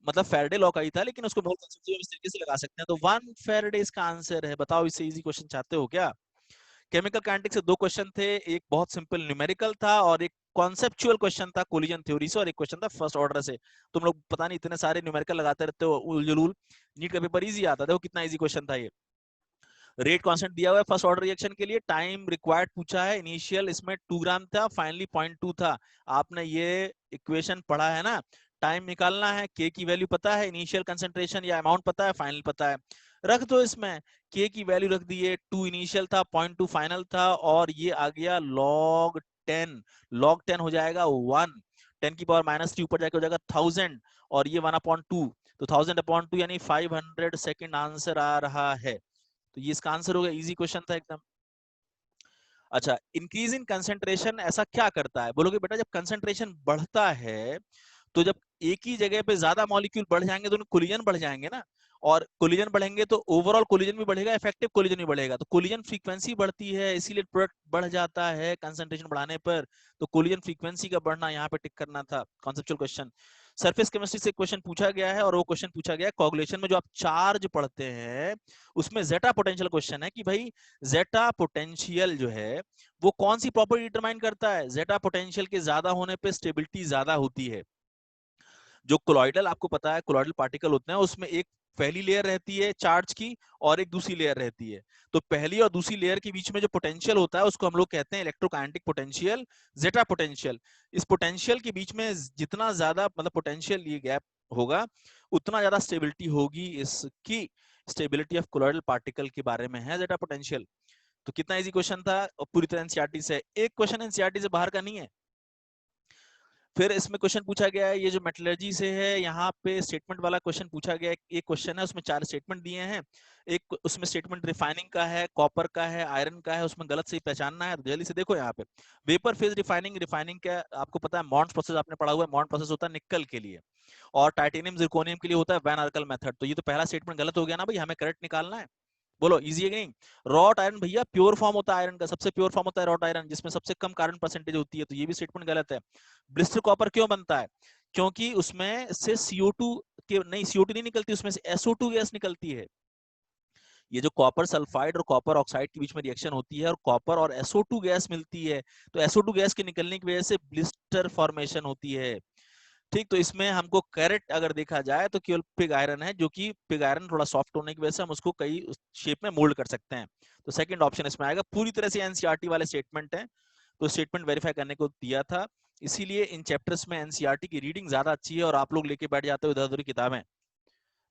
मतलब फेराडे लॉ का ही था, लेकिन उसको मोल कॉन्सेप्ट इस तरीके से लगा सकते हैं। तो 1 फेराडे इसका आंसर है। बताओ, इससे इजी क्वेश्चन चाहते हो क्या? केमिकल काइनेटिक्स से 2 क्वेश्चन थे, एक बहुत सिंपल न्यूमेरिकल था और एक कॉन्सेप्चुअल क्वेश्चन था कोलिजन थ्योरी से, और एक क्वेश्चन था फर्स्ट ऑर्डर से। तुम लोग पता नहीं इतने सारे न्यूमेरिकल लगाते रहते हो उलझुल, नीट का पेपर इजी आता है। देखो कितना इजी क्वेश्चन था ये। रेट कांस्टेंट दिया हुआ है फर्स्ट ऑर्डर रिएक्शन के लिए, टाइम रिक्वायर्ड पूछा है, इनिशियल इसमें 2 ग्राम था, फाइनली 0.2 था। आपने ये इक्वेशन पढ़ा है ना, टाइम निकालना है, के की वैल्यू पता है, इनिशियल कंसेंट्रेशन या अमाउंट पता है, फाइनल पता है, रख दो इसमें। के की वैल्यू रख दिए, 2 इनिशियल था, 0.2 फाइनल था, और ये आ गया log 10। log 10 हो जाएगा 1, 10 की पावर -3 ऊपर जाके हो जाएगा 1000, और ये 1/2, तो 1000/2 यानी 500 सेकेंड आंसर आ रहा है। तो ये इसका आंसर होगा, इजी क्वेश्चन था एकदम। अच्छा, इंक्रीज इन कंसेंट्रेशन ऐसा क्या करता है, बोलोगे बेटा जब कंसेंट्रेशन बढ़ता है तो जब एक ही जगह पे ज्यादा मॉलिक्यूल बढ़ जाएंगे तो कोलिजन बढ़ जाएंगे ना, और कोलिजन बढ़ेंगे तो ओवरऑल कोलिजन भी बढ़ेगा, इफेक्टिव कोलिजन भी बढ़ेगा, तो कोलिजन फ्रीक्वेंसी बढ़ती है, इसीलिए प्रोडक्ट बढ़ जाता है कंसेंट्रेशन बढ़ाने पर। तो कोलिजन फ्रीक्वेंसी का बढ़ना यहाँ पे टिक करना था, कॉन्सेप्चुअल क्वेश्चन। सरफेस केमिस्ट्री से क्वेश्चन पूछा गया है, और वो क्वेश्चन पूछा गया है कोगुलेशन में, जो आप चार्ज पढ़ते हैं उसमें जेटा पोटेंशियल क्वेश्चन है कि भाई जेटा पोटेंशियल जो है वो कौन सी प्रॉपर्टी डिटरमाइन करता है। जेटा पोटेंशियल के ज्यादा होने पे स्टेबिलिटी ज्यादा होती है। जो कोलॉइडल, आपको पता है कोलॉइडल पार्टिकल होते हैं, उसमें एक पहली लेयर रहती है चार्ज की और एक दूसरी लेयर रहती है। तो पहली और दूसरी लेयर के बीच में जो पोटेंशियल होता है उसको हम लोग कहते हैं इलेक्ट्रोकाइनेटिक पोटेंशियल, जेटा पोटेंशियल। इस पोटेंशियल के बीच में जितना ज्यादा मतलब पोटेंशियल ये गैप होगा, उतना ज्यादा स्टेबिलिटी होगी। इसकी स्टेबिलिटी ऑफ कोलॉइडल पार्टिकल के बारे में है जेटा पोटेंशियल। तो कितना इजी क्वेश्चन था, और पूरी तरह एनसीईआरटी से। एक क्वेश्चन एनसीईआरटी से बाहर का नहीं है। फिर इसमें क्वेश्चन पूछा गया है, ये जो मेटलर्जी से है, यहाँ पे स्टेटमेंट वाला क्वेश्चन पूछा गया है। एक क्वेश्चन है उसमें 4 स्टेटमेंट दिए हैं, एक उसमें स्टेटमेंट रिफाइनिंग का है, कॉपर का है, आयरन का है, उसमें गलत सही पहचानना है। तो जल्दी से देखो यहाँ पे, वेपर फेज रिफाइनिंग, रिफाइनिंग का आपको पता है मॉन्ट प्रोसेस, आपने पढ़ा हुआ है, मॉन्ट प्रोसेस होता है निकल के लिए, और टाइटेनियम जिरकोनियम के लिए होता है वैन आर्कल मेथड। तो ये तो पहला स्टेटमेंट गलत हो गया ना भाई, हमें करेक्ट निकालना है। बोलो इजी है कि नहीं? रॉट आयरन भैया प्योर फॉर्म होता है आयरन का, सबसे प्योर फॉर्म होता है रॉट आयरन, जिसमें सबसे कम कार्बन परसेंटेज होती है, तो ये भी स्टेटमेंट गलत है। ब्लिस्टर कॉपर क्यों बनता है? क्योंकि उसमें से CO2 के नहीं, CO2 नहीं निकलती, उसमें से SO2 गैस निकलती है। ये जो कॉपर सल्फाइड और कॉपर ऑक्साइड के बीच में रिएक्शन होती है और कॉपर और SO2 गैस मिलती है, तो SO2 गैस के निकलने की वजह से ब्लिस्टर फॉर्मेशन होती है। ठीक, तो इसमें हमको करेक्ट अगर देखा जाए तो केवल पिग आयरन है, जो कि पिग आयरन थोड़ा सॉफ्ट होने की वजह से हम उसको कई शेप में मोल्ड कर सकते हैं। तो सेकंड ऑप्शन इसमें आएगा। पूरी तरह से एनसीईआरटी वाले स्टेटमेंट है, तो स्टेटमेंट वेरीफाई करने को दिया था, इसीलिए इन चैप्टर्स में एनसीईआरटी की रीडिंग ज्यादा अच्छी है, और आप लोग लेके बैठ जाते हो इधर उधर किताबें।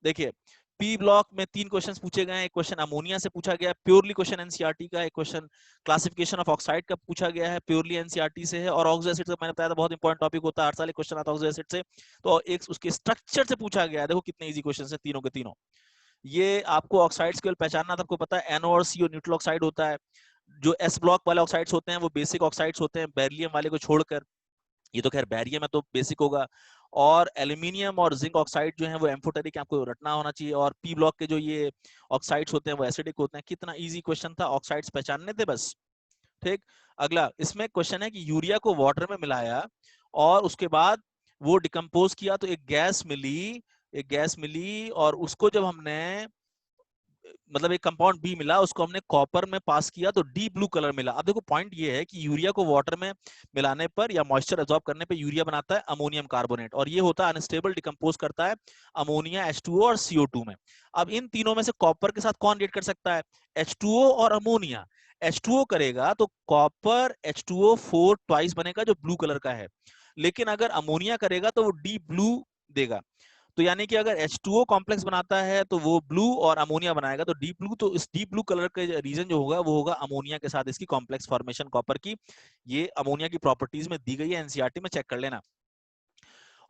देखिए, पी ब्लॉक में 3 क्वेश्चंस पूछे गए हैं। एक क्वेश्चन अमोनिया से पूछा गया है, प्योरली क्वेश्चन एनसीईआरटी का। एक क्वेश्चन क्लासिफिकेशन ऑफ ऑक्साइड का पूछा गया है, प्योरली एनसीईआरटी से है। और ऑक्सो एसिड से मैंने बताया था बहुत इंपॉर्टेंट टॉपिक होता है, हर साल एक क्वेश्चन आता है ऑक्सो एसिड से। तो एक उसके स्ट्रक्चर से पूछा गया है, देखो कितने इजी क्वेश्चन है तीनों के तीनों। ये आपको ऑक्साइड्स केवल पहचानना था, आपको पता है NO और CO न्यूट्रल ऑक्साइड होता है। जो S ब्लॉक वाले ऑक्साइड्स होते हैं वो बेसिक ऑक्साइड्स होते हैं, बेरिलियम वाले को छोड़कर। ये तो खैर बैरियम है तो बेसिक होगा। और एल्यूमिनियम और जिंक ऑक्साइड जो है वो एम्फोटेरिक, आपको रटना होना चाहिए। और पी ब्लॉक के जो ये ऑक्साइड्स होते हैं वो एसिडिक होते हैं। कितना इजी क्वेश्चन था, ऑक्साइड्स पहचानने थे बस। ठीक, अगला इसमें क्वेश्चन है कि यूरिया को वाटर में मिलाया और उसके बाद वो डिकम्पोज किया तो एक गैस मिली, एक गैस मिली, और उसको जब हमने मतलब एक कंपाउंड बी मिला, उसको हमने कॉपर में पास किया तो डी ब्लू कलर मिला। अब देखो पॉइंट ये है कि यूरिया को वाटर में मिलाने पर या मॉइस्चर एब्जॉर्ब करने पर यूरिया बनाता है अमोनियम कार्बोनेट, और ये होता है अनस्टेबल, डिकम्पोज करता है अमोनिया H2O और CO2 में। अब इन तीनों में से कॉपर के साथ कौन रिएक्ट कर सकता है? H2O और अमोनिया। H2O करेगा तो कॉपर H2O4 ट्वाइस बनेगा जो ब्लू कलर का है, लेकिन अगर अमोनिया करेगा तो वो डी ब्लू देगा। तो यानी कि अगर H2O कॉम्प्लेक्स बनाता है तो वो ब्लू, और अमोनिया बनाएगा तो डीप ब्लू। तो इस डीप ब्लू कलर का रीजन जो होगा वो होगा अमोनिया के साथ इसकी कॉम्प्लेक्स फॉर्मेशन कॉपर की। ये अमोनिया की प्रॉपर्टीज में दी गई है, एनसीईआरटी में चेक कर लेना।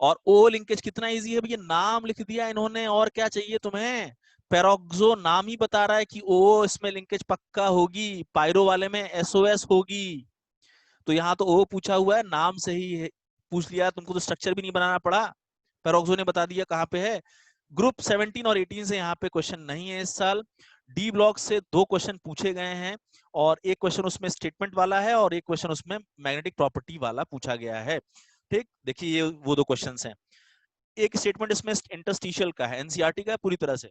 और ओ लिंकेज कितना इजी है भैया, नाम लिख दिया इन्होंने, और क्या चाहिए तुम्हें? पेरोक्सो नाम ही बता रहा है कि ओ इसमें लिंकेज पक्का होगी, पायरो वाले में SOS होगी। तो यहाँ तो ओ पूछा हुआ है, नाम से ही पूछ लिया, तुमको तो स्ट्रक्चर भी नहीं बनाना पड़ा, पेरोक्सो ने बता दिया कहाँ पे है। ग्रुप 17 और 18 से यहाँ पे क्वेश्चन नहीं है इस साल। डी ब्लॉक से 2 क्वेश्चन पूछे गए हैं, और एक क्वेश्चन उसमें स्टेटमेंट वाला है और एक क्वेश्चन उसमें मैग्नेटिक प्रॉपर्टी वाला पूछा गया है। ठीक, देखिए ये वो 2 क्वेश्चंस हैं। एक स्टेटमेंट इसमें इंटरस्टिशियल का है, एनसीईआरटी का पूरी तरह से।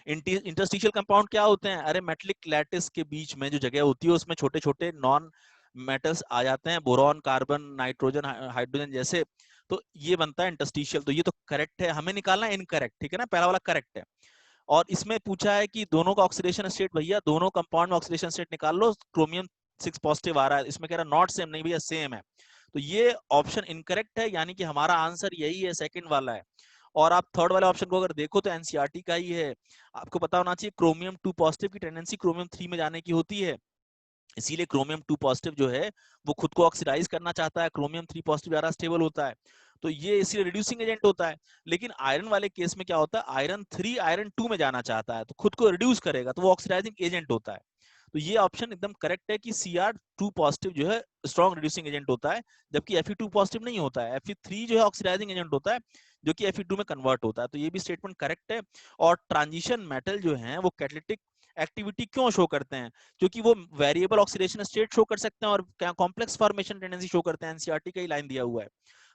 इंटरस्टिशियल कंपाउंड क्या होते हैं? अरे मेटलिक लैटिस के बीच में जो जगह होती है उसमें छोटे छोटे नॉन मेटल्स आ जाते हैं, बोरॉन, कार्बन, नाइट्रोजन, हाइड्रोजन जैसे, तो ये बनता है इंटरस्टिशियल। तो ये तो करेक्ट है, हमें निकालना है इनकरेक्ट, ठीक है ना, पहला वाला करेक्ट है। और इसमें पूछा है कि दोनों का ऑक्सीडेशन स्टेट, भैया दोनों कंपाउंड में ऑक्सीडेशन स्टेट निकाल लो, क्रोमियम 6 पॉजिटिव आ रहा है, इसमें कह रहा है नॉट सेम, नहीं भैया सेम है। तो ये ऑप्शन इनकरेक्ट है, यानी कि हमारा आंसर यही है, सेकंड वाला है। और आप थर्ड वाले ऑप्शन को अगर देखो तो एनसीईआरटी का ही है, आपको पता होना चाहिए क्रोमियम 2 पॉजिटिव की टेंडेंसी क्रोमियम 3 में जाने की होती है, इसीलिए क्रोमियम 2 पॉजिटिव जो है वो खुद को ऑक्सीडाइज करना चाहता है, क्रोमियम 3 पॉजिटिव ज्यादा स्टेबल होता है, तो ये इसीलिए रिड्यूसिंग एजेंट होता है। लेकिन आयरन वाले केस में क्या होता है, आयरन 3 आयरन 2 में जाना चाहता है तो खुद को रिड्यूस करेगा, तो वो ऑक्सीडाइजिंग एजेंट होता है। तो ये ऑप्शन एकदम करेक्ट है कि Cr2 पॉजिटिव जो है स्ट्रॉन्ग रिड्यूसिंग एजेंट होता है, जबकि Fe2 पॉजिटिव नहीं होता है, Fe3 जो है ऑक्सीडाइजिंग एजेंट होता है जो कि Fe2 में कन्वर्ट होता है। तो ये भी स्टेटमेंट करेक्ट है। और ट्रांजिशन मेटल जो है वो कैटालिटिक एक्टिविटी क्यों शो करते हैं? क्योंकि वो वेरिएबल ऑक्सीडेशन स्टेट शो कर सकते हैं और कॉम्प्लेक्स फॉर्मेशन टेंडेंसी शो करते हैं, एनसीईआरटी का ही लाइन दिया हुआ है।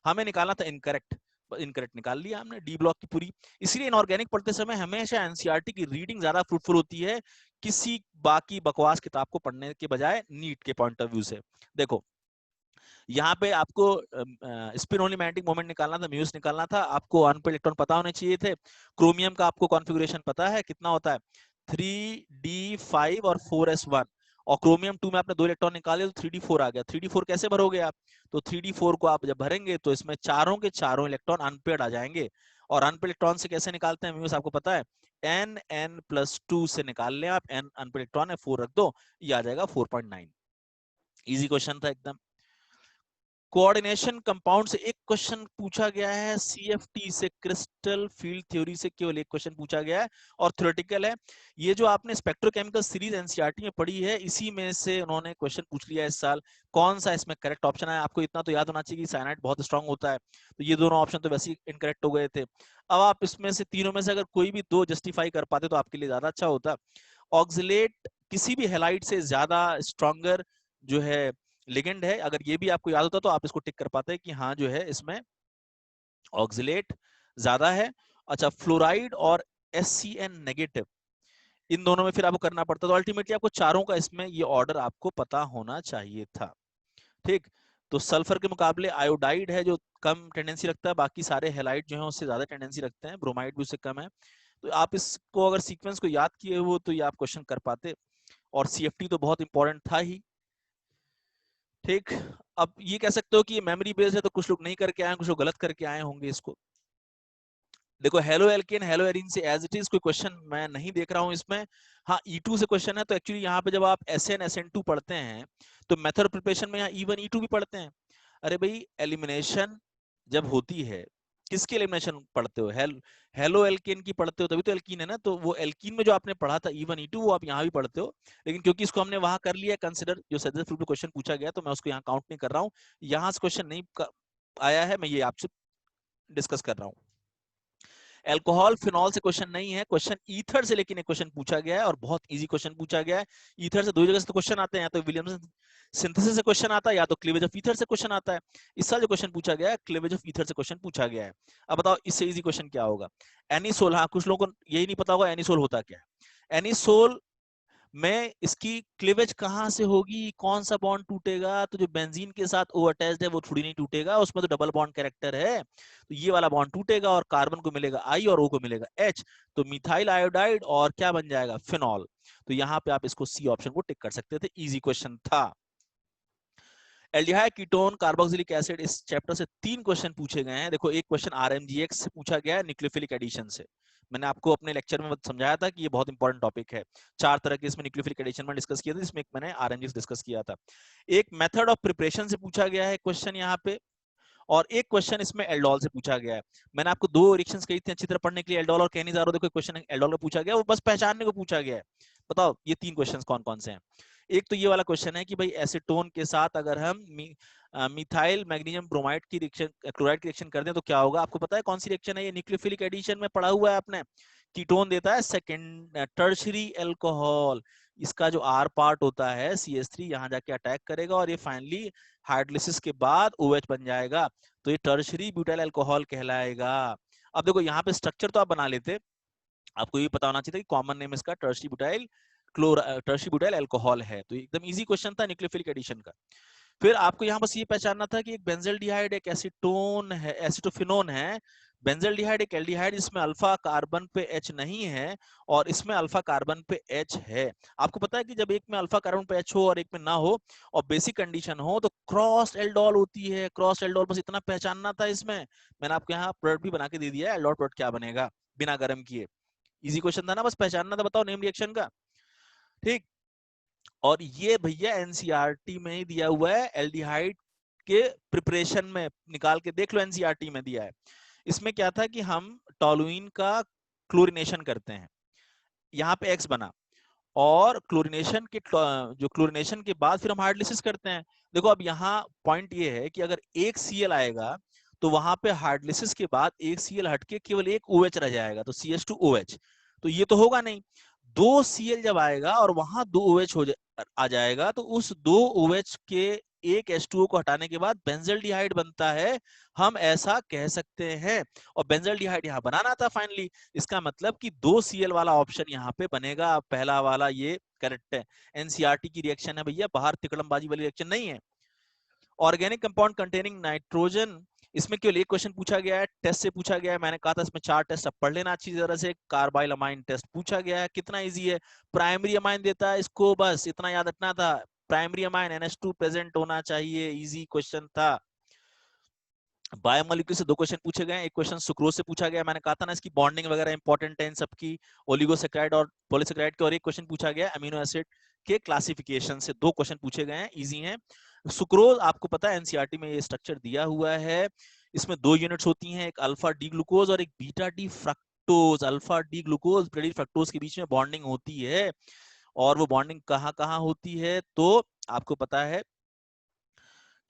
हमें निकालना था इनकरेक्ट, इनकरेक्ट निकाल लिया हमने डी ब्लॉक की पूरी। इसलिए इनऑर्गेनिक पढ़ते समय हमेशा एनसीईआरटी की रीडिंग ज्यादा फ्रूटफुल होती है किसी बाकी बकवास किताब को पढ़ने के बजाय, नीट के पॉइंट ऑफ व्यू से। देखो यहाँ पे आपको स्पिन ओनली मैग्नेटिक मोमेंट निकालना था, म्यूस निकालना था, आपको अनपेड इलेक्ट्रॉन पता होने चाहिए थे। क्रोमियम का आपको कॉन्फ़िगरेशन पता है कितना होता है, 3d5 और 4s1, और क्रोमियम 2 में आपने 2 इलेक्ट्रॉन निकाले तो 3d4 आ गया। 3d4 कैसे भरोगे आप? तो 3d4 को आप जब भरेंगे तो इसमें चारों के चारों इलेक्ट्रॉन अनपेड आ जाएंगे। और अनपेड इलेक्ट्रॉन से कैसे निकालते हैं म्यूस आपको पता है, n+2 से निकाल लें आप, n अनपेड इलेक्ट्रॉन है, 4 रख दो, ये आ जाएगा 4.9। इजी क्वेश्चन था एकदम। कोऑर्डिनेशन कंपाउंड से एक क्वेश्चन पूछा गया है, सीएफटी से क्रिस्टल फील्ड थ्योरी से केवल एक क्वेश्चन पूछा गया है और थ्योरेटिकल है। ये जो आपने स्पेक्ट्रोकेमिकल सीरीज एनसीईआरटी में पढ़ी है इसी में से उन्होंने क्वेश्चन पूछ लिया इस साल। कौन सा इसमें करेक्ट ऑप्शन है? आपको इतना तो याद होना चाहिए कि साइनाइड बहुत स्ट्रांग होता है, तो ये दोनों ऑप्शन तो वैसे ही इनकरेक्ट हो गए थे। अब आप इसमें से तीनों में से अगर कोई भी 2 जस्टिफाई कर पाते तो आपके लिए ज्यादा अच्छा होता। ऑक्सिलेट किसी भी हैलाइड से ज्यादा स्ट्रॉन्गर जो है लिगेंड है, अगर ये भी आपको याद होता तो आप इसको टिक कर पाते कि हाँ जो है इसमें ऑक्सिलेट ज्यादा है। अच्छा, फ्लोराइड और SCN नेगेटिव, इन दोनों में फिर आपको करना पड़ता, तो अल्टीमेटली आपको चारों का इसमें ये ऑर्डर आपको पता होना चाहिए था। ठीक, तो सल्फर के मुकाबले आयोडाइड है जो कम टेंडेंसी रखता है, बाकी सारे हेलाइड जो है उससे ज्यादा टेंडेंसी रखते हैं, ब्रोमाइड भी उससे कम है। तो आप इसको अगर सीक्वेंस को याद किए हो तो ये आप क्वेश्चन कर पाते। और CFT तो बहुत इंपॉर्टेंट था ही। ठीक, अब ये कह सकते हो कि ये मेमोरी बेस्ड है तो कुछ लोग नहीं करके आए, कुछ लोग गलत करके आए होंगे इसको। देखो हेलो एल्केन हेलो एरिन से एज इट इज कोई क्वेश्चन मैं नहीं देख रहा हूं इसमें। हाँ E2 से क्वेश्चन है, तो एक्चुअली यहाँ पे जब आप SN SN2 पढ़ते हैं तो मेथड प्रिपरेशन में यहाँ E1 E2 भी पढ़ते हैं। अरे भाई एलिमिनेशन जब होती है, किसकी एलिमिनेशन पढ़ते हो? हेलो एल्केन की पढ़ते हो, तभी तो एल्कीन है ना। तो वो एल्कीन में जो आपने पढ़ा था E1 E2 वो आप यहाँ भी पढ़ते हो, लेकिन क्योंकि इसको हमने वहां कर लिया कंसिडर, जो सजेस्ट क्वेश्चन पूछा गया, तो मैं उसको यहाँ काउंट नहीं कर रहा हूँ। यहाँ से क्वेश्चन नहीं आया है, मैं ये आपसे डिस्कस कर रहा हूँ। अल्कोहल फिनॉल से क्वेश्चन नहीं है, क्वेश्चन ईथर से लेकिन एक क्वेश्चन पूछा गया है और बहुत इजी क्वेश्चन पूछा गया है। ईथर से दो जगह से तो क्वेश्चन आते हैं, या तो विलियमसन सिंथेसिस से क्वेश्चन आता है या तो क्लीवेज ऑफ ईथर से क्वेश्चन आता है। इस साल जो क्वेश्चन पूछा गया है क्लीवेज ऑफ ईथर से क्वेश्चन पूछा गया है। अब बताओ इससे इजी क्वेश्चन क्या होगा। एनिसोल, हाँ कुछ लोगों को यही नहीं पता होगा एनिसोल होता क्या है। एनिसोल में इसकी क्लीवेज कहां से होगी, कौन सा बॉन्ड टूटेगा, तो जो बेंजीन के साथ ओ अटैच्ड है वो थोड़ी नहीं टूटेगा, उसमें तो डबल बॉन्ड कैरेक्टर है, तो ये वाला बॉन्ड टूटेगा और कार्बन को मिलेगा आई और ओ को मिलेगा एच, तो मिथाइल आयोडाइड और क्या बन जाएगा, फिनॉल। तो यहां पे आप इसको सी ऑप्शन को टिक कर सकते थे, इजी क्वेश्चन था। एल्डिहाइड कीटोन कार्बोक्सिलिक एसिड, इस चैप्टर से 3 क्वेश्चन पूछे गए हैं। देखो एक क्वेश्चन आरएमजीएक्स से पूछा गया है न्यूक्लियोफिलिक एडिशन से, मैंने आपको अपने लेक्चर में समझाया था कि ये बहुत इंपॉर्टेंट टॉपिक है। 4 तरह के इसमें न्यूक्लियोफिलिक एडिशन में डिस्कस किया था, जिसमें एक मैंने आरएमजीएक्स डिस्कस किया था। एक मेथड ऑफ प्रिपरेशन से पूछा गया है क्वेश्चन यहाँ पे, और एक क्वेश्चन इसमें एल्डोल से पूछा गया है। मैंने आपको 2 रिएक्शंस कही थी अच्छी तरह पढ़ने के लिए, एल्डोल और कैनिजारो। देखो क्वेश्चन एल्डोल का पूछा गया, वो बस पहचानने को पूछा गया है। बताओ ये 3 क्वेश्चंस कौन कौन से हैं। एक तो ये वाला क्वेश्चन है कि भाई एसीटोन के साथ अगर हम मिथाइल मैग्नीशियम ब्रोमाइड की रिएक्शन, क्लोराइड की रिएक्शन कर दें तो क्या होगा। आपको पता है कौन सी रिएक्शन है ये, न्यूक्लियोफिलिक एडिशन में पढ़ा हुआ है आपने। कीटोन देता है सेकेंड टर्शरी अल्कोहल, इसका जो आर पार्ट होता है CH3 यहाँ जाके अटैक करेगा और ये फाइनली हाइड्रोलिसिस के बाद OH बन जाएगा, तो ये टर्शरी ब्यूटाइल अल्कोहल कहलाएगा। अब देखो यहाँ पे स्ट्रक्चर तो आप बना लेते, आपको ये पता होना चाहिए था कि कॉमन नेम इसका टर्शरी ब्यूटाइल अल्कोहल है, तो एकदम इजी क्वेश्चन था न्यूक्लियोफिलिक एडिशन का। फिर आपको यहाँ बस ये पहचानना था कि एक बेंजल्डिहाइड एक एसीटोन है, एसिटोफिनोन है। बेंजल्डिहाइड एक एल्डिहाइड जिसमें अल्फा कार्बन पे H नहीं है और इसमें अल्फा कार्बन पे H है। आपको पता है कि जब एक में अल्फा कार्बन पे H हो और एक में ना हो और बेसिक कंडीशन हो तो क्रॉस एल्डोल होती है। क्रॉस एल्डोल बस इतना पहचानना था इसमें। मैंने आपको यहाँ प्रोडक्ट भी बना के दे दिया है, एल्डोल प्रोडक्ट क्या बनेगा बिना गर्म किए। इजी क्वेश्चन था ना, बस पहचानना था। बताओ नेम रिएक्शन का, ठीक। और ये भैया एनसीईआरटी में ही दिया हुआ है, एल्डिहाइड के प्रिपरेशन में निकाल के देख लो, एनसीईआरटी में दिया है। इसमें क्या था कि हम टोलुइन का क्लोरीनेशन करते हैं, यहाँ पे X बना, और क्लोरीनेशन के जो क्लोरीनेशन के बाद फिर हम हाइड्रोलिसिस करते हैं। देखो अब यहाँ पॉइंट ये है कि अगर एक Cl आएगा तो वहां पे हाइड्रोलिसिस के बाद एक Cl हटके केवल एक OH रह जाएगा, तो CH2OH, तो ये तो होगा नहीं। 2 Cl जब आएगा और वहां 2 OH आ जाएगा, तो उस 2 OH के एक H2O को हटाने के बाद बेंजल्डिहाइड बनता है, हम ऐसा कह सकते हैं। और बेंजल्डिहाइड यहाँ बनाना था फाइनली, इसका मतलब कि 2 Cl वाला ऑप्शन यहाँ पे बनेगा, पहला वाला ये करेक्ट है। एनसीईआरटी की रिएक्शन है भैया, बाहर तिकड़मबाजी वाली रिएक्शन नहीं है। ऑर्गेनिक कंपाउंड कंटेनिंग नाइट्रोजन, इसमें केवल एक क्वेश्चन पूछा गया है, टेस्ट से पूछा गया है। मैंने कहा था इसमें 4 टेस्ट अब पढ़ लेना अच्छी तरह से। कार्बाइल अमाइन टेस्ट पूछा गया है, कितना इजी है, प्राइमरी अमाइन देता है इसको, बस इतना याद रखना था, प्राइमरी अमाइन NH2 प्रेजेंट होना चाहिए, इजी क्वेश्चन था। बायोमोलिक्यूल से 2 क्वेश्चन पूछे गए, एक क्वेश्चन सुक्रोज से पूछा गया, मैंने कहा था ना इसकी बॉन्डिंग वगैरह इंपॉर्टेंट है इन सबकी, ओलिगोसैकेराइड और पॉलीसैकेराइड के, और एक क्वेश्चन पूछा गया अमीनो एसिड के क्लासिफिकेशन से। 2 क्वेश्चन पूछे गए हैं, इजी हैं। सुक्रोज आपको पता है एनसीईआरटी में ये स्ट्रक्चर दिया हुआ है, इसमें 2 यूनिट्स होती हैं, एक अल्फा डी ग्लूकोज और एक beta D fructose. Alpha D glucose beta D fructose के बीच में बॉन्डिंग होती है, और वो बॉन्डिंग कहाँ कहाँ होती है, तो आपको पता है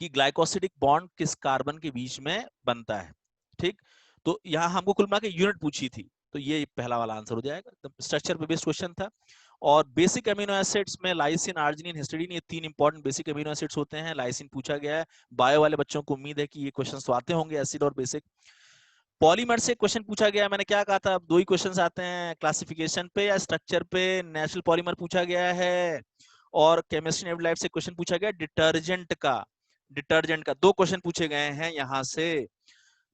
कि ग्लाइकोसिडिक बॉन्ड किस कार्बन के बीच में बनता है, ठीक। तो यहाँ हमको कुल मिला के यूनिट पूछी थी, तो ये पहला वाला आंसर हो जाएगा, स्ट्रक्चर पे बेस्ड क्वेश्चन था। और बेसिक अमीनो एसिड्स में लाइसिन, आर्जिनिन, हिस्टिडीन, ये 3 इंपॉर्टेंट बेसिक अमीनो एसिड्स होते हैं। लाइसिन पूछा गया है, बायो वाले बच्चों को उम्मीद है कि ये क्वेश्चन तो आते होंगे, एसिड और बेसिक। पॉलीमर से क्वेश्चन पूछा गया, मैंने क्या कहा था, अब 2 ही क्वेश्चन आते हैं, क्लासिफिकेशन पे या स्ट्रक्चर पे। नेचुरल पॉलीमर पूछा गया है, और केमिस्ट्री एंड लाइफ से क्वेश्चन पूछा गया डिटर्जेंट का 2 क्वेश्चन पूछे गए हैं यहाँ से।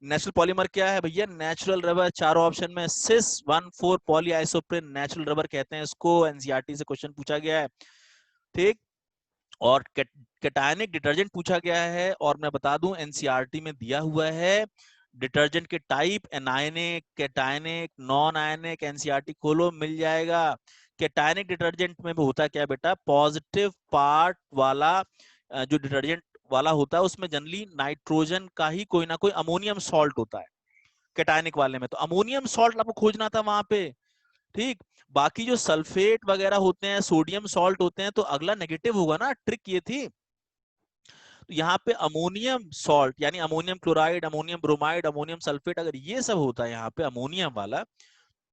नेचुरल पॉलीमर क्या है भैया, नेचुरल रबर, चारों ऑप्शन में सिस 1,4 पॉलीआइसोप्रीन नेचुरल रबर कहते हैं इसको, एनसीईआरटी से क्वेश्चन पूछा गया है, ठीक। और कैटायनिक डिटर्जेंट पूछा गया है, और मैं बता दूं एनसीईआरटी में दिया हुआ है डिटर्जेंट के type, anionic, cationic, non ionic, NCERT खोलो मिल जाएगा। कैटायनिक डिटर्जेंट में होता क्या बेटा, पॉजिटिव पार्ट वाला जो डिटर्जेंट वाला होता है उसमें जनरली नाइट्रोजन का ही कोई ना कोई अमोनियम सॉल्ट होता है। कैटायनिक वाले में तो अमोनियम सॉल्ट आपको खोजना था वहां पे, ठीक। बाकी जो सल्फेट वगैरह होते हैं, सोडियम सॉल्ट होते हैं, तो अगला नेगेटिव होगा ना, ट्रिक ये थी। तो यहाँ पे अमोनियम सॉल्ट यानी ammonium chloride, ammonium bromide, ammonium sulphate, अगर ये सब होता है यहाँ पे अमोनियम वाला,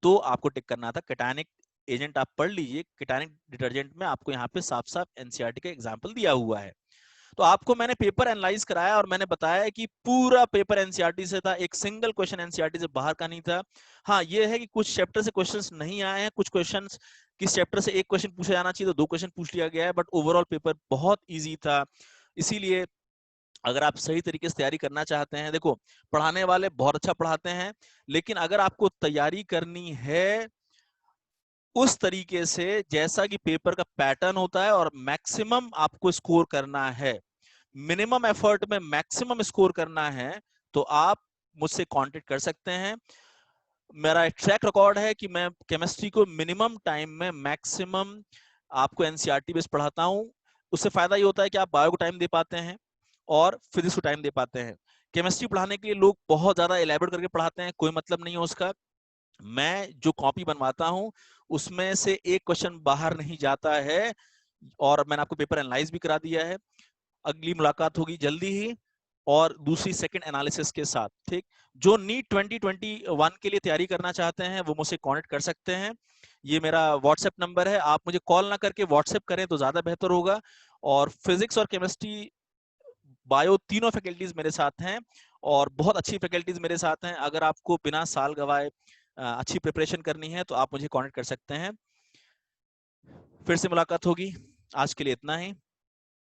तो आपको टिक करना था। कैटायनिक एजेंट आप पढ़ लीजिए, कैटायनिक डिटर्जेंट में आपको यहाँ पे साफ साफ एनसीईआरटी का एग्जाम्पल दिया हुआ है। तो आपको मैंने पेपर एनालाइज कराया और मैंने बताया कि पूरा पेपर एनसीईआरटी से था, एक सिंगल क्वेश्चन एनसीईआरटी से बाहर का नहीं था। हाँ, ये है कि कुछ चैप्टर से क्वेश्चंस नहीं आए हैं, कुछ क्वेश्चंस किस चैप्टर से एक क्वेश्चन पूछा जाना चाहिए तो दो क्वेश्चन पूछ लिया गया है, बट ओवरऑल पेपर बहुत ईजी था। इसीलिए अगर आप सही तरीके से तैयारी करना चाहते हैं, देखो पढ़ाने वाले बहुत अच्छा पढ़ाते हैं, लेकिन अगर आपको तैयारी करनी है उस तरीके से जैसा कि पेपर का पैटर्न होता है और मैक्सिमम आपको स्कोर करना है, मिनिमम एफर्ट में मैक्सिमम स्कोर करना है, तो आप मुझसे कांटेक्ट कर सकते हैं। मेरा एक ट्रैक रिकॉर्ड है कि मैं केमिस्ट्री को मिनिमम टाइम में मैक्सिमम आपको एनसीईआरटी बेस्ड पढ़ाता हूं। उससे फायदा ये होता है कि आप बायो को टाइम दे पाते हैं और फिजिक्स को टाइम दे पाते हैं। केमिस्ट्री पढ़ाने के लिए लोग बहुत ज्यादा एलैबोरेट करके पढ़ाते हैं, कोई मतलब नहीं है उसका। मैं जो कॉपी बनवाता हूं उसमें से एक क्वेश्चन बाहर नहीं जाता है, और मैंने आपको पेपर एनालाइज भी करा दिया है। अगली मुलाकात होगी जल्दी ही और दूसरी सेकंड एनालिसिस के साथ, ठीक। जो नीट 2021 के लिए तैयारी करना चाहते हैं वो मुझसे कांटेक्ट कर सकते हैं। ये मेरा व्हाट्सएप नंबर है, आप मुझे कॉल ना करके व्हाट्सएप करें तो ज्यादा बेहतर होगा। और फिजिक्स और केमिस्ट्री, बायो, तीनों फैकल्टीज मेरे साथ हैं और बहुत अच्छी फैकल्टीज मेरे साथ हैं। अगर आपको बिना साल गवाए अच्छी प्रिपरेशन करनी है तो आप मुझे कांटेक्ट कर सकते हैं। फिर से मुलाकात होगी, आज के लिए इतना ही।